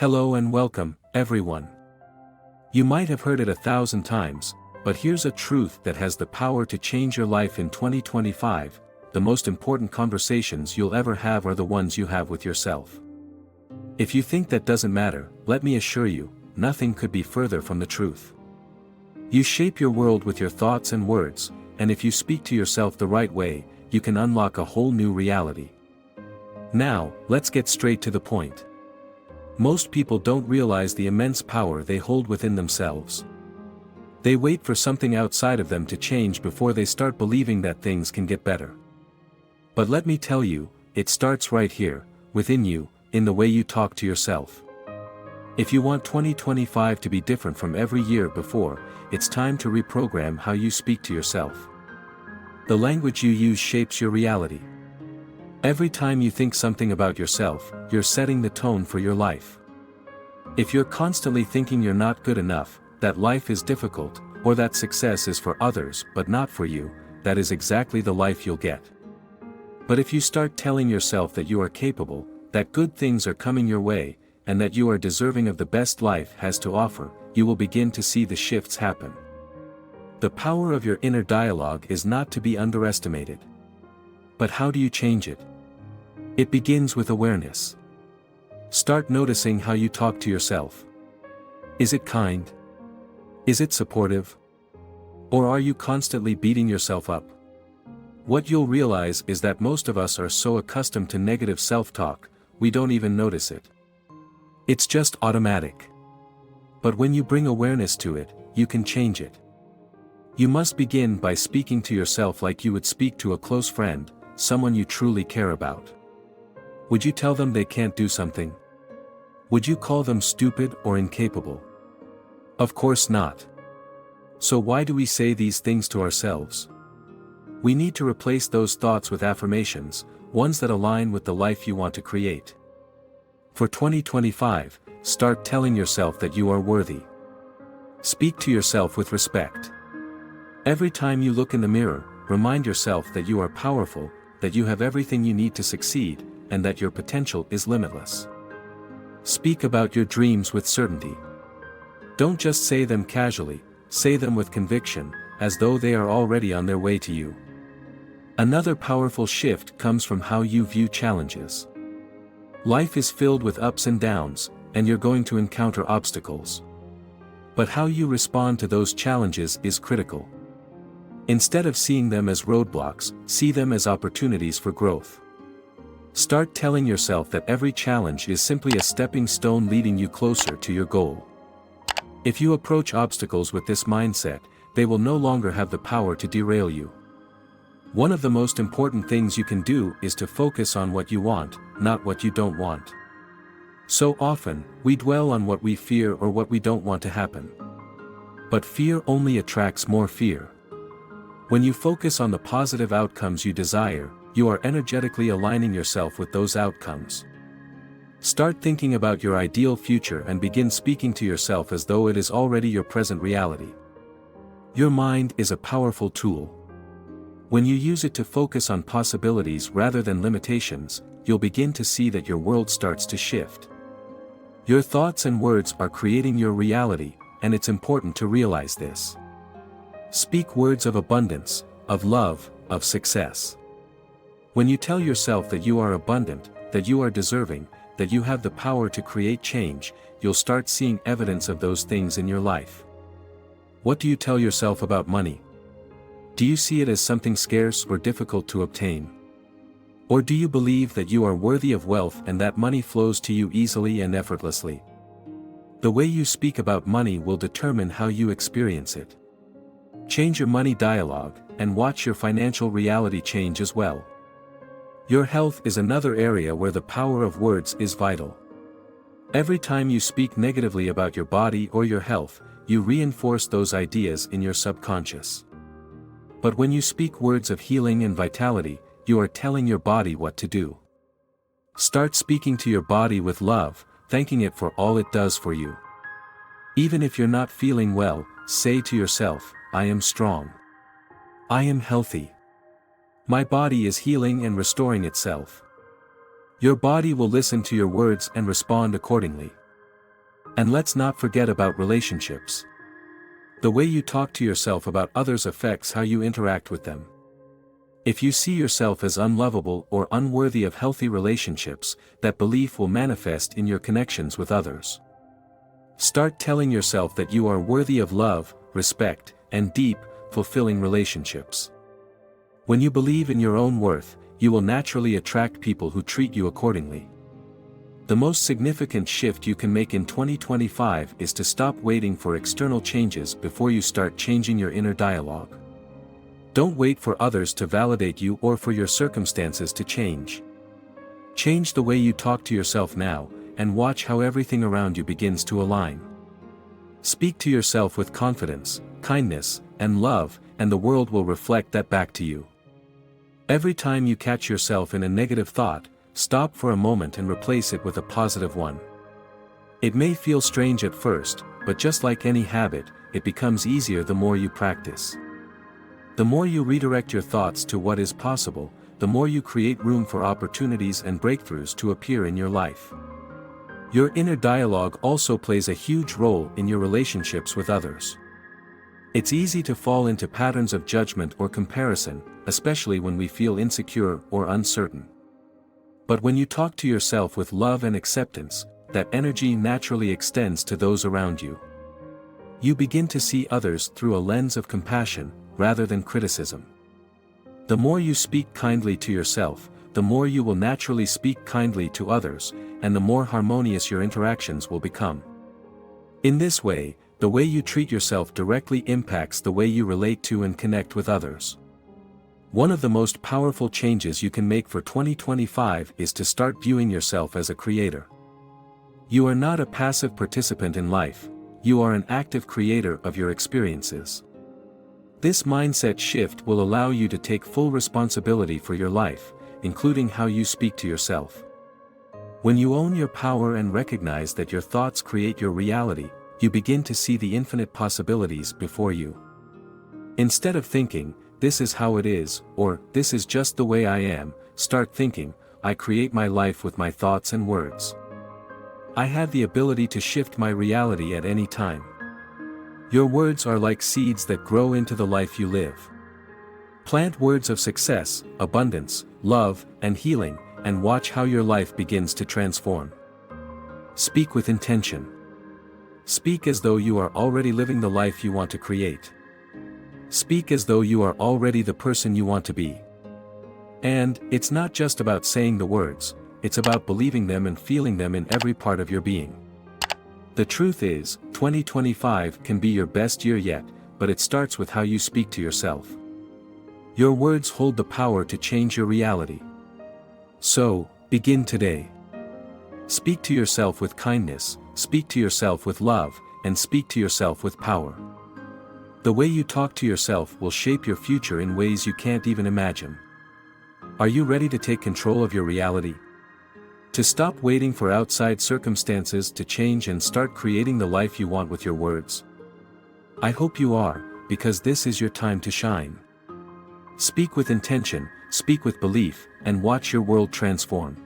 Hello and welcome, everyone. You might have heard it 1,000 times, but here's a truth that has the power to change your life in 2025. The most important conversations you'll ever have are the ones you have with yourself. If you think that doesn't matter, let me assure you, nothing could be further from the truth. You shape your world with your thoughts and words, and if you speak to yourself the right way, you can unlock a whole new reality. Now, let's get straight to the point. Most people don't realize the immense power they hold within themselves. They wait for something outside of them to change before they start believing that things can get better. But let me tell you, it starts right here, within you, in the way you talk to yourself. If you want 2025 to be different from every year before, it's time to reprogram how you speak to yourself. The language you use shapes your reality. Every time you think something about yourself, you're setting the tone for your life. If you're constantly thinking you're not good enough, that life is difficult, or that success is for others but not for you, that is exactly the life you'll get. But if you start telling yourself that you are capable, that good things are coming your way, and that you are deserving of the best life has to offer, you will begin to see the shifts happen. The power of your inner dialogue is not to be underestimated. But how do you change it? It begins with awareness. Start noticing how you talk to yourself. Is it kind? Is it supportive? Or are you constantly beating yourself up? What you'll realize is that most of us are so accustomed to negative self-talk, we don't even notice it. It's just automatic. But when you bring awareness to it, you can change it. You must begin by speaking to yourself like you would speak to a close friend, someone you truly care about. Would you tell them they can't do something? Would you call them stupid or incapable? Of course not. So why do we say these things to ourselves? We need to replace those thoughts with affirmations, ones that align with the life you want to create. For 2025, start telling yourself that you are worthy. Speak to yourself with respect. Every time you look in the mirror, remind yourself that you are powerful, that you have everything you need to succeed, and that your potential is limitless. Speak about your dreams with certainty. Don't just say them casually, say them with conviction, as though they are already on their way to you. Another powerful shift comes from how you view challenges. Life is filled with ups and downs, and you're going to encounter obstacles. But how you respond to those challenges is critical. Instead of seeing them as roadblocks, see them as opportunities for growth. Start telling yourself that every challenge is simply a stepping stone leading you closer to your goal. If you approach obstacles with this mindset, they will no longer have the power to derail you. One of the most important things you can do is to focus on what you want, not what you don't want. So often, we dwell on what we fear or what we don't want to happen. But fear only attracts more fear. When you focus on the positive outcomes you desire, you are energetically aligning yourself with those outcomes. Start thinking about your ideal future and begin speaking to yourself as though it is already your present reality. Your mind is a powerful tool. When you use it to focus on possibilities rather than limitations, you'll begin to see that your world starts to shift. Your thoughts and words are creating your reality, and it's important to realize this. Speak words of abundance, of love, of success. When you tell yourself that you are abundant, that you are deserving, that you have the power to create change, you'll start seeing evidence of those things in your life. What do you tell yourself about money? Do you see it as something scarce or difficult to obtain? Or do you believe that you are worthy of wealth and that money flows to you easily and effortlessly? The way you speak about money will determine how you experience it. Change your money dialogue, and watch your financial reality change as well. Your health is another area where the power of words is vital. Every time you speak negatively about your body or your health, you reinforce those ideas in your subconscious. But when you speak words of healing and vitality, you are telling your body what to do. Start speaking to your body with love, thanking it for all it does for you. Even if you're not feeling well, say to yourself, I am strong. I am healthy. My body is healing and restoring itself. Your body will listen to your words and respond accordingly. And let's not forget about relationships. The way you talk to yourself about others affects how you interact with them. If you see yourself as unlovable or unworthy of healthy relationships, that belief will manifest in your connections with others. Start telling yourself that you are worthy of love, respect, and deep, fulfilling relationships. When you believe in your own worth, you will naturally attract people who treat you accordingly. The most significant shift you can make in 2025 is to stop waiting for external changes before you start changing your inner dialogue. Don't wait for others to validate you or for your circumstances to change. Change the way you talk to yourself now, and watch how everything around you begins to align. Speak to yourself with confidence, kindness, and love, and the world will reflect that back to you. Every time you catch yourself in a negative thought, stop for a moment and replace it with a positive one. It may feel strange at first, but just like any habit, it becomes easier the more you practice. The more you redirect your thoughts to what is possible, the more you create room for opportunities and breakthroughs to appear in your life. Your inner dialogue also plays a huge role in your relationships with others. It's easy to fall into patterns of judgment or comparison, especially when we feel insecure or uncertain. But when you talk to yourself with love and acceptance, that energy naturally extends to those around you. You begin to see others through a lens of compassion, rather than criticism. The more you speak kindly to yourself, the more you will naturally speak kindly to others, and the more harmonious your interactions will become. In this way, the way you treat yourself directly impacts the way you relate to and connect with others. One of the most powerful changes you can make for 2025 is to start viewing yourself as a creator. You are not a passive participant in life, you are an active creator of your experiences. This mindset shift will allow you to take full responsibility for your life, including how you speak to yourself. When you own your power and recognize that your thoughts create your reality, you begin to see the infinite possibilities before you. Instead of thinking, "This is how it is," or "This is just the way I am," start thinking, "I create my life with my thoughts and words. I have the ability to shift my reality at any time." Your words are like seeds that grow into the life you live. Plant words of success, abundance, love, and healing, and watch how your life begins to transform. Speak with intention. Speak as though you are already living the life you want to create. Speak as though you are already the person you want to be. And, it's not just about saying the words, it's about believing them and feeling them in every part of your being. The truth is, 2025 can be your best year yet, but it starts with how you speak to yourself. Your words hold the power to change your reality. So, begin today. Speak to yourself with kindness, speak to yourself with love, and speak to yourself with power. The way you talk to yourself will shape your future in ways you can't even imagine. Are you ready to take control of your reality? To stop waiting for outside circumstances to change and start creating the life you want with your words? I hope you are, because this is your time to shine. Speak with intention, speak with belief, and watch your world transform.